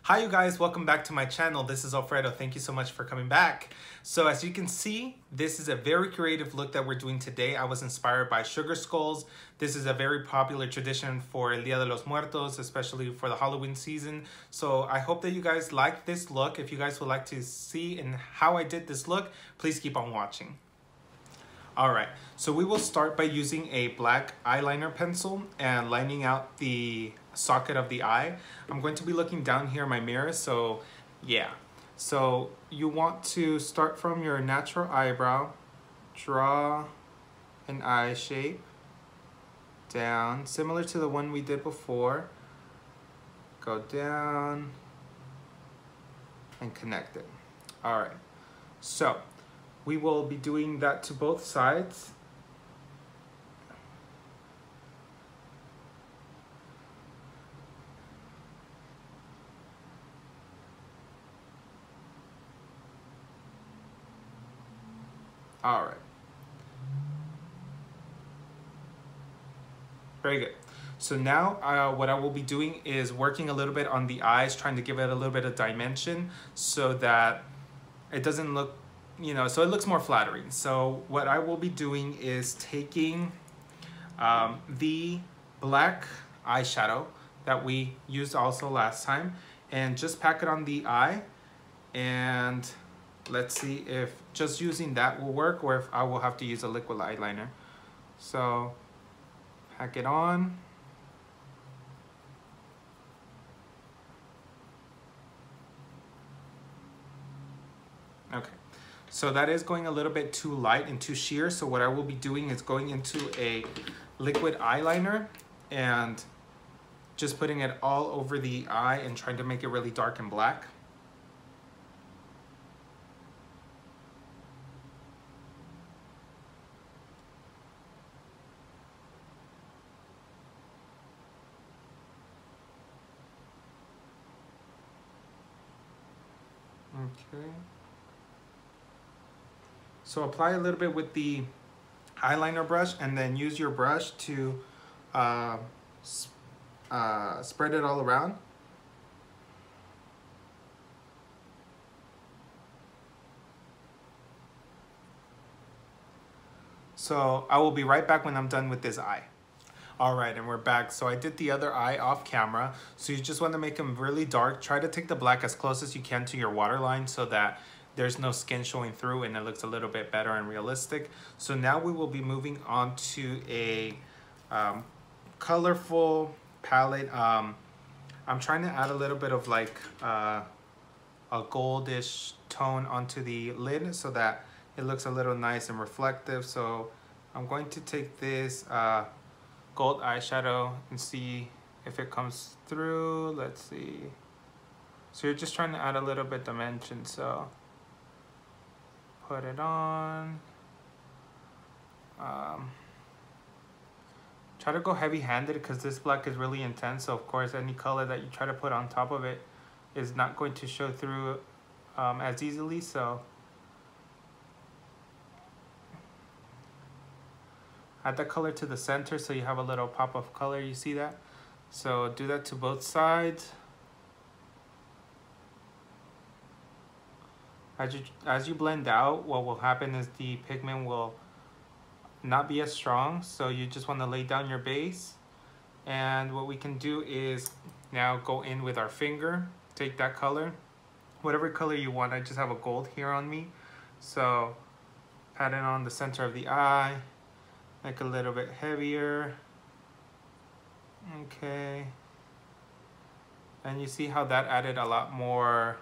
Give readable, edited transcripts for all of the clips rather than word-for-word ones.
Hi you guys, welcome back to my channel. This is Alfredo. Thank you so much for coming back. So as you can see, this is a very creative look that we're doing today. I was inspired by sugar skulls. This is a very popular tradition for El Día de los Muertos, especially for the Halloween season. So I hope that you guys like this look. If you guys would like to see and how I did this look, please keep on watching. Alright, so we will start by using a black eyeliner pencil and lining out the socket of the eye. I'm going to be looking down here in my mirror, so yeah. So you want to start from your natural eyebrow, draw an eye shape down, similar to the one we did before. Go down and connect it. Alright, so we will be doing that to both sides. All right. Very good. So now what I will be doing is working a little bit on the eyes, trying to give it a little bit of dimension so that it doesn't look, so it looks more flattering. So what I will be doing is taking the black eyeshadow that we used also last time and just pack it on the eye, and let's see if just using that will work or if I will have to use a liquid eyeliner. So pack it on. Okay, so that is going a little bit too light and too sheer. So what I will be doing is going into a liquid eyeliner and just putting it all over the eye and trying to make it really dark and black. Okay. So apply a little bit with the eyeliner brush and then use your brush to spread it all around. So I will be right back when I'm done with this eye. All right, and we're back. So I did the other eye off camera. So you just want to make them really dark. Try to take the black as close as you can to your waterline so that there's no skin showing through and it looks a little bit better and realistic. So now we will be moving on to a colorful palette. I'm trying to add a little bit of like a goldish tone onto the lid so that it looks a little nice and reflective. So I'm going to take this gold eyeshadow and see if it comes through. Let's see. So you're just trying to add a little bit dimension, so put it on. Try to go heavy-handed because this black is really intense, so of course any color that you try to put on top of it is not going to show through as easily. So add that color to the center so you have a little pop of color. You see that? So do that to both sides. As you blend out, what will happen is the pigment will not be as strong. So you just want to lay down your base. And what we can do is now go in with our finger. Take that color, whatever color you want. I just have a gold here on me. So pat it on the center of the eye. Make a little bit heavier. Okay. And you see how that added a lot more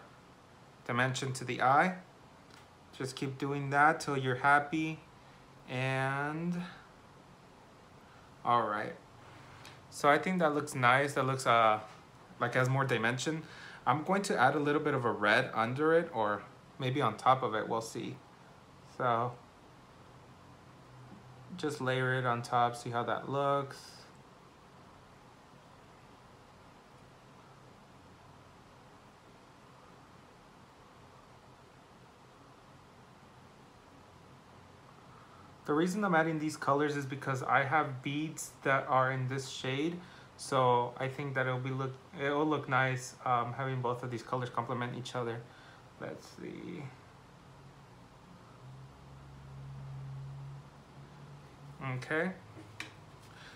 dimension to the eye. Just keep doing that till you're happy. And all right. So I think that looks nice. That looks like has more dimension. I'm going to add a little bit of a red under it, or maybe on top of it. We'll see. So just layer it on top, see how that looks. The reason I'm adding these colors is because I have beads that are in this shade. So I think that it'll look nice having both of these colors complement each other. Let's see. Okay.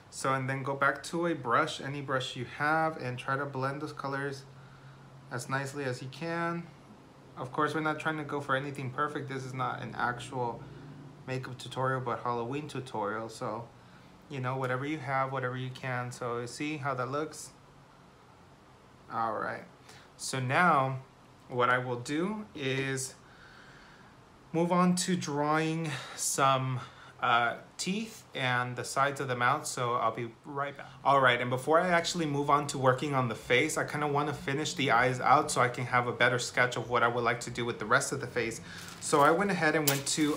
So, and then go back to a brush, any brush you have, and try to blend those colors as nicely as you can. Of course, we're not trying to go for anything perfect. This is not an actual makeup tutorial, but Halloween tutorial. So, you know, whatever you have, whatever you can. So see how that looks? All right. So now what I will do is move on to drawing some teeth and the sides of the mouth, so I'll be right back. All right, and before I actually move on to working on the face, I kind of want to finish the eyes out so I can have a better sketch of what I would like to do with the rest of the face. So I went ahead and went to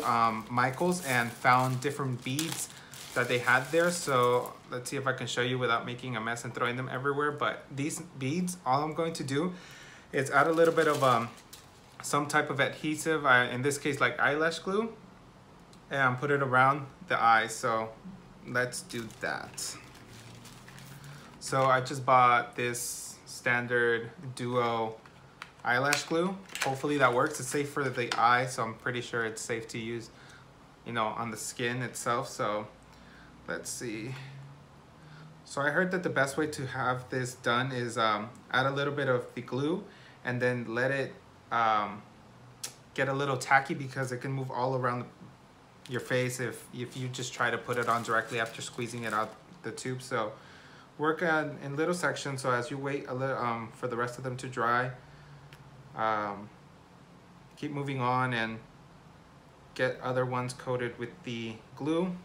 Michael's and found different beads that they had there. So let's see if I can show you without making a mess and throwing them everywhere. But these beads, all I'm going to do is add a little bit of some type of adhesive, in this case like eyelash glue, and put it around the eye. So let's do that. So I just bought this standard duo eyelash glue. Hopefully that works. It's safe for the eye, so I'm pretty sure it's safe to use, you know, on the skin itself. So let's see. So I heard that the best way to have this done is add a little bit of the glue and then let it get a little tacky, because it can move all around your face if you just try to put it on directly after squeezing it out the tube. So work in little sections. So as you wait a little for the rest of them to dry, keep moving on and get other ones coated with the glue.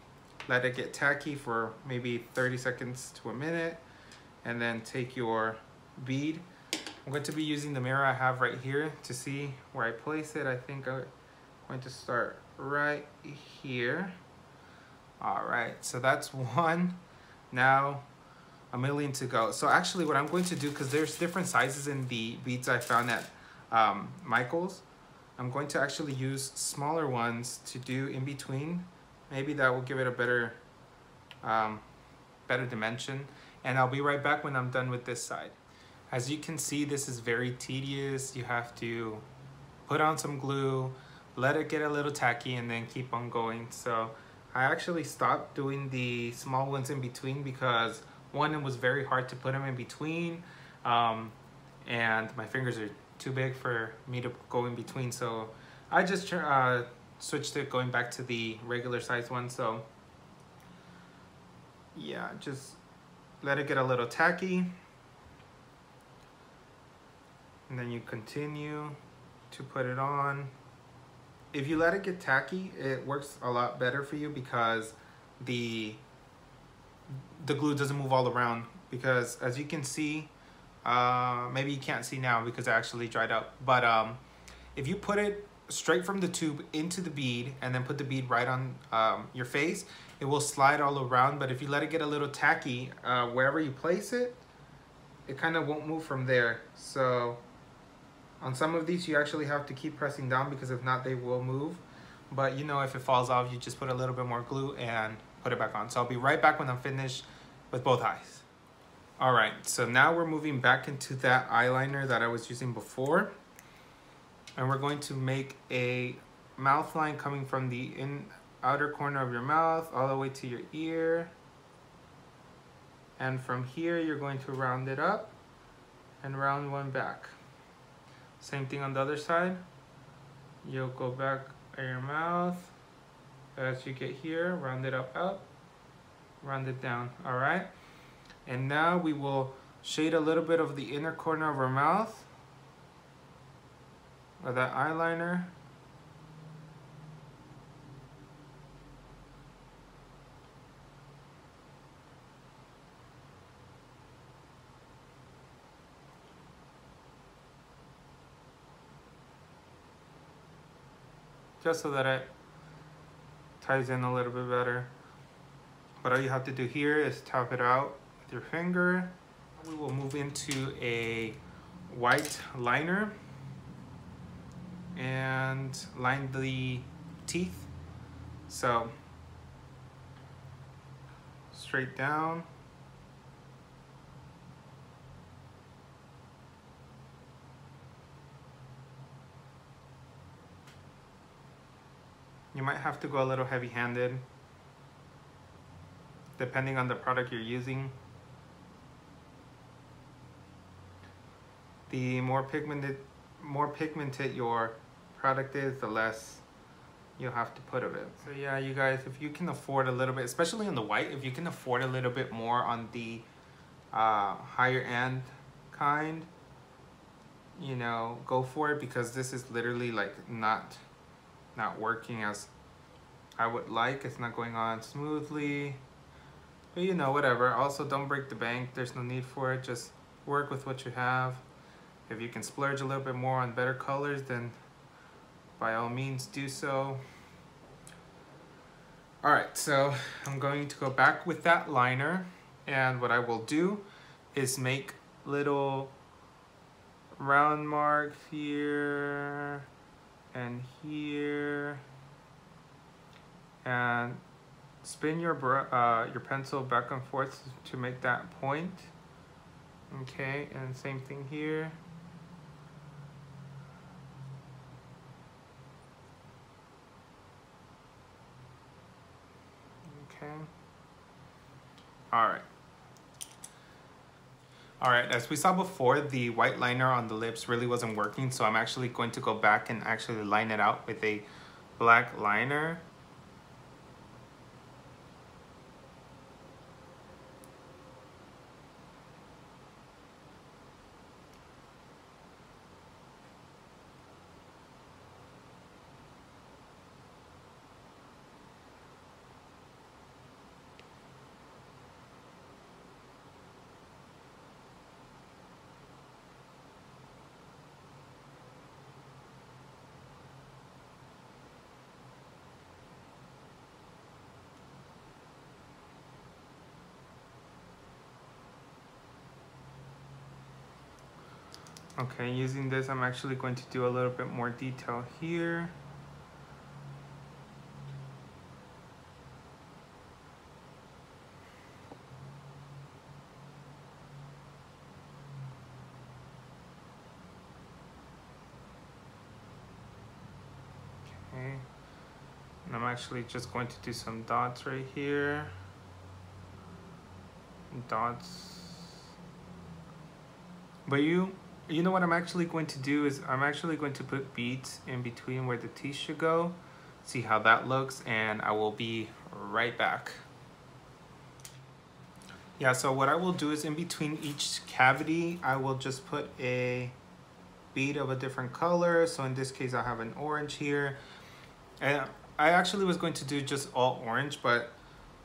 Let it get tacky for maybe 30 seconds to a minute, and then take your bead. I'm going to be using the mirror I have right here to see where I place it. I think I'm going to start right here. All right, so that's one. Now a million to go. So actually what I'm going to do, because there's different sizes in the beads I found at Michael's, I'm going to actually use smaller ones to do in between. Maybe that will give it a better better dimension. And I'll be right back when I'm done with this side. As you can see, this is very tedious. You have to put on some glue, let it get a little tacky, and then keep on going. So I actually stopped doing the small ones in between because one, it was very hard to put them in between, and my fingers are too big for me to go in between. So I just switched to going back to the regular size one. So yeah, just let it get a little tacky, and then you continue to put it on. If you let it get tacky, it works a lot better for you, because the glue doesn't move all around. Because as you can see, maybe you can't see now because it actually dried up, but if you put it straight from the tube into the bead and then put the bead right on your face, it will slide all around. But if you let it get a little tacky, wherever you place it, it kind of won't move from there. So on some of these, you actually have to keep pressing down, because if not, they will move. But you know, if it falls off, you just put a little bit more glue and put it back on. So I'll be right back when I'm finished with both eyes. All right, so now we're moving back into that eyeliner that I was using before. And we're going to make a mouth line coming from the outer corner of your mouth all the way to your ear. And from here, you're going to round it up and round one back. Same thing on the other side. You'll go back at your mouth. As you get here, round it up, round it down, all right? And now we will shade a little bit of the inner corner of our mouth with that eyeliner. Just so that it ties in a little bit better. But all you have to do here is tap it out with your finger. We will move into a white liner and line the teeth. So straight down, You might have to go a little heavy-handed depending on the product you're using. The more pigmented your product is, the less you'll have to put of it. So yeah, you guys, if you can afford a little bit, especially on the white, if you can afford a little bit more on the higher end kind, you know, go for it, because this is literally like not working as I would like. It's not going on smoothly, but you know, whatever. Also, don't break the bank. There's no need for it. Just work with what you have. If you can splurge a little bit more on better colors, then by all means do so. All right, so I'm going to go back with that liner, and what I will do is make little round marks here and here, and spin your pencil back and forth to make that point. Okay, and same thing here. Okay. All right, as we saw before, the white liner on the lips really wasn't working, so I'm actually going to go back and actually line it out with a black liner. Okay, using this, I'm actually going to do a little bit more detail here. Okay, and I'm actually just going to do some dots right here. Dots. But you know what I'm actually going to do is I'm actually going to put beads in between where the teeth should go. See how that looks, and I will be right back. Yeah, so what I will do is in between each cavity, I will just put a bead of a different color. So in this case, I have an orange here. And I actually was going to do just all orange, but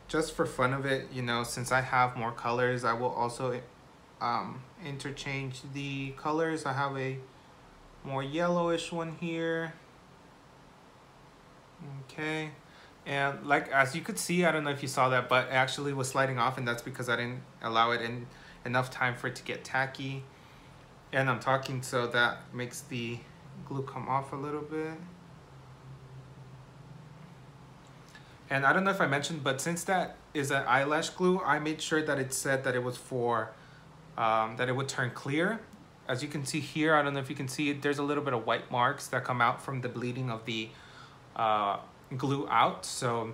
just for fun of it, you know, since I have more colors, I will also interchange the colors. I have a more yellowish one here. Okay, and like as you could see, I don't know if you saw that, but it actually was sliding off, and that's because I didn't allow it in enough time for it to get tacky. And I'm talking, so that makes the glue come off a little bit. And I don't know if I mentioned, but since that is an eyelash glue, I made sure that it said that it was for that it would turn clear. As you can see here, I don't know if you can see it, there's a little bit of white marks that come out from the bleeding of the glue out. So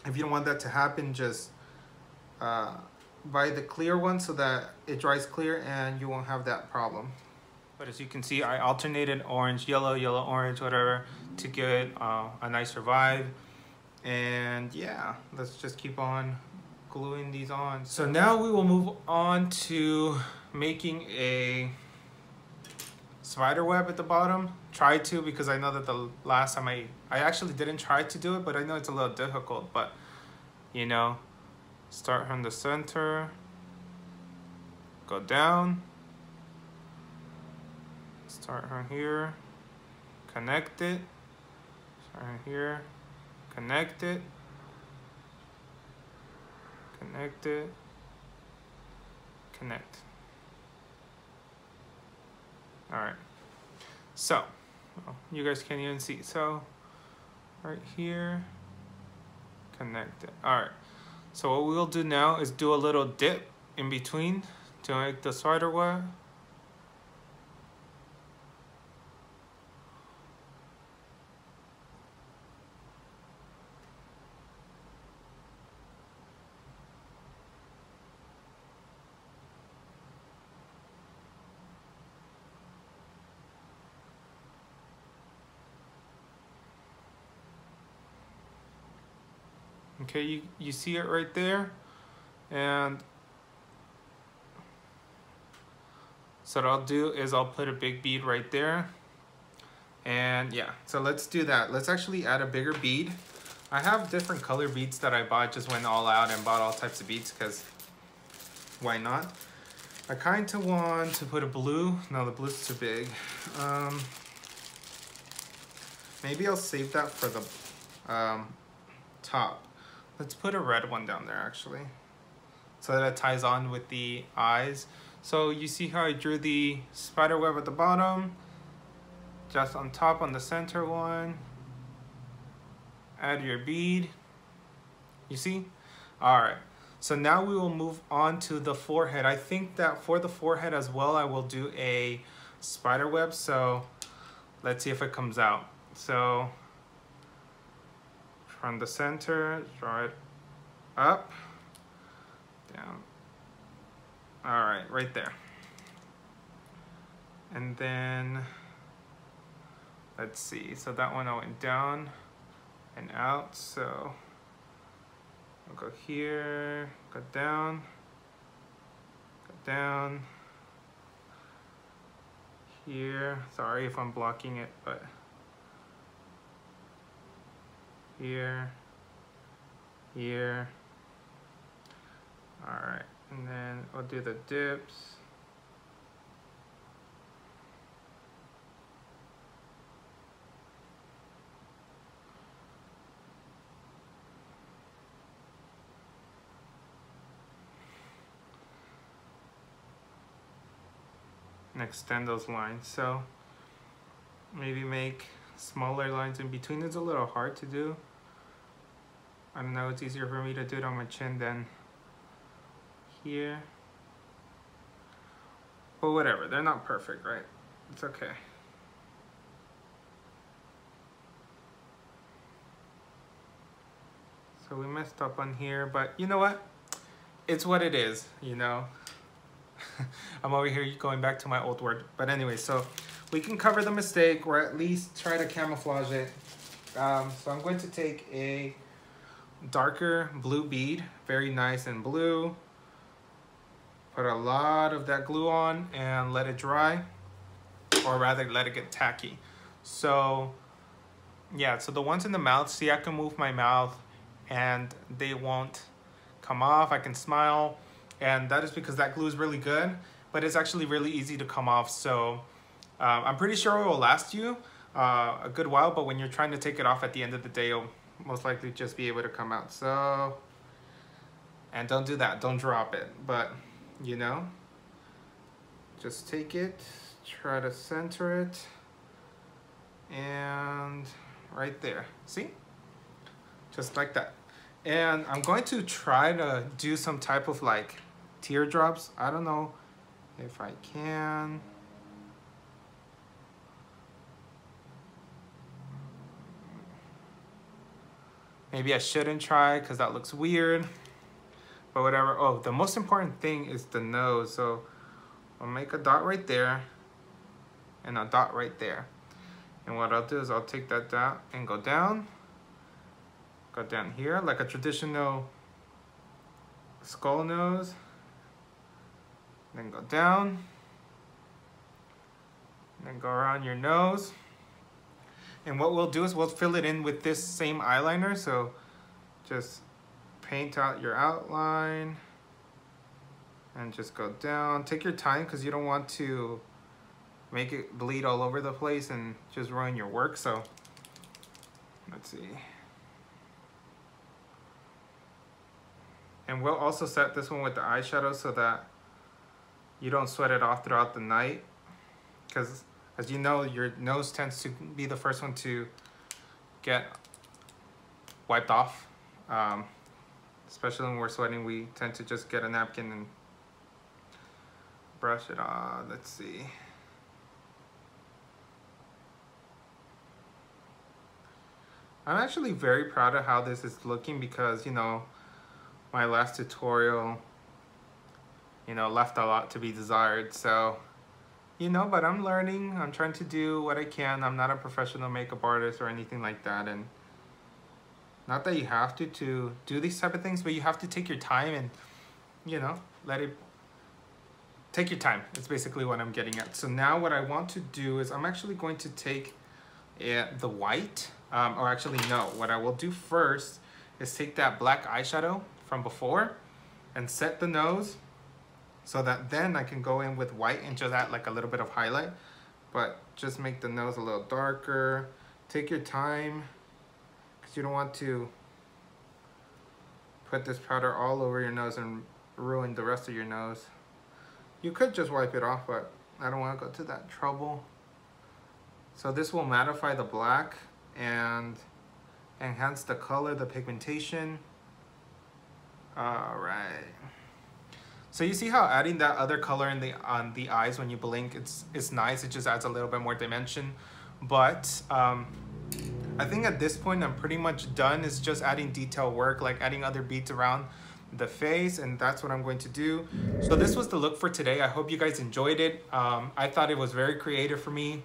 if you don't want that to happen, just buy the clear one so that it dries clear and you won't have that problem. But as you can see, I alternated orange, yellow, yellow, orange, whatever, to get a nicer vibe. And yeah, let's just keep on gluing these on. So now we will move on to making a spider web at the bottom. Try to, because I know that the last time I actually didn't try to do it, but I know it's a little difficult. But you know, start from the center, go down, start from here, connect it, start from here, connect it, connect it, connect. All right, so you guys can't even see, so right here, connect it. All right, so what we'll do now is do a little dip in between to make the spider web. Okay, you see it right there? And so what I'll do is I'll put a big bead right there. And yeah, so let's do that. Let's actually add a bigger bead. I have different color beads that I bought, just went all out and bought all types of beads because why not? I kind of want to put a blue. No, the blue's too big. Maybe I'll save that for the top. Let's put a red one down there actually, so that it ties on with the eyes. So you see how I drew the spider web at the bottom, just on top on the center one. Add your bead. You see? All right. So now we will move on to the forehead. I think that for the forehead as well, I will do a spider web. So let's see if it comes out. So from the center, draw it up, down. All right, right there. And then let's see. So that one I went down and out. So I'll go here, go down, here. Sorry if I'm blocking it, but here. All right, and then I'll do the dips. And extend those lines. So maybe make smaller lines in between. It's a little hard to do. I don't know, it's easier for me to do it on my chin than here. But whatever, they're not perfect, right? It's okay. So we messed up on here, but you know what? It's what it is, you know? I'm over here going back to my old word. But anyway, so we can cover the mistake or at least try to camouflage it. So I'm going to take a darker blue bead, very nice and blue. Put a lot of that glue on and let it dry, or rather let it get tacky. So yeah, so the ones in the mouth, see, I can move my mouth and they won't come off. I can smile, and that is because that glue is really good, but it's actually really easy to come off. So I'm pretty sure it will last you a good while, but when you're trying to take it off at the end of the day, you'll most likely just be able to come out. So, and don't do that, don't drop it, but you know, just take it, try to center it, and right there, see? Just like that. And I'm going to try to do some type of like teardrops. I don't know if I can. Maybe I shouldn't try because that looks weird, but whatever. Oh, the most important thing is the nose. So I'll make a dot right there and a dot right there. And what I'll do is I'll take that dot and go down here like a traditional skull nose. Then go down, then go around your nose. And what we'll do is we'll fill it in with this same eyeliner. So just paint out your outline and just go down. Take your time because you don't want to make it bleed all over the place and just ruin your work. So let's see. And we'll also set this one with the eyeshadow so that you don't sweat it off throughout the night, because as you know, your nose tends to be the first one to get wiped off. Especially when we're sweating, we tend to just get a napkin and brush it off. Let's see. I'm actually very proud of how this is looking because, you know, my last tutorial, you know, left a lot to be desired. So, you know, but I'm learning. I'm trying to do what I can. I'm not a professional makeup artist or anything like that. And Not that you have to do these type of things, but you have to take your time and, you know, let it take your time. It's basically what I'm getting at. So now what I want to do is I'm actually going to take the white, or actually no, what I will do first is take that black eyeshadow from before and set the nose so that then I can go in with white and just add like a little bit of highlight, but just make the nose a little darker. Take your time because you don't want to put this powder all over your nose and ruin the rest of your nose. You could just wipe it off, but I don't want to go to that trouble. So this will mattify the black and enhance the color, the pigmentation. All right. So you see how adding that other color on the eyes when you blink, it's nice. It just adds a little bit more dimension. But I think at this point I'm pretty much done. It's just adding detail work, like adding other beads around the face, and that's what I'm going to do. So this was the look for today. I hope you guys enjoyed it. I thought it was very creative for me.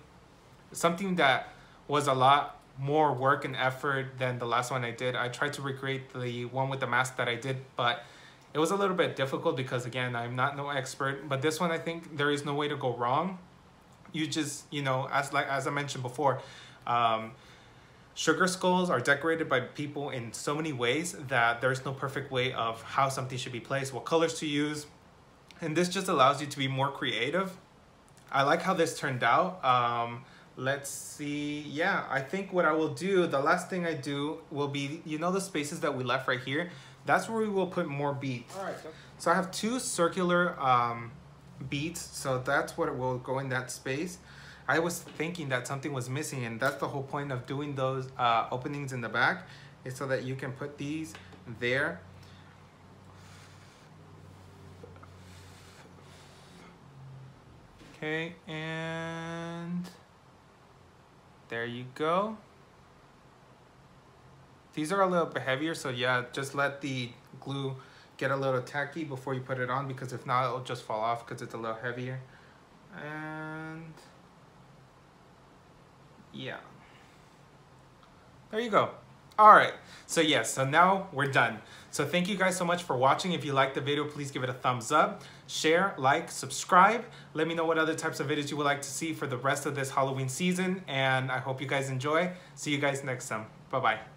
Something that was a lot more work and effort than the last one I did. I tried to recreate the one with the mask that I did, but it was a little bit difficult because again, I'm not no expert, but this one I think there is no way to go wrong. You just, you know, as I mentioned before, sugar skulls are decorated by people in so many ways that there's no perfect way of how something should be placed, what colors to use. And this just allows you to be more creative. I like how this turned out. Let's see. Yeah, I think what I will do, the last thing I do will be, you know, the spaces that we left right here, that's where we will put more beads. All right. So I have two circular beads, so that's what will go in that space. I was thinking that something was missing, and that's the whole point of doing those openings in the back, is so that you can put these there. Okay, and there you go. These are a little bit heavier, so yeah, just let the glue get a little tacky before you put it on, because if not, it'll just fall off because it's a little heavier. And yeah, there you go. All right, so yes, so now we're done. So thank you guys so much for watching. If you liked the video, please give it a thumbs up, share, like, subscribe. Let me know what other types of videos you would like to see for the rest of this Halloween season, and I hope you guys enjoy. See you guys next time. Bye-bye.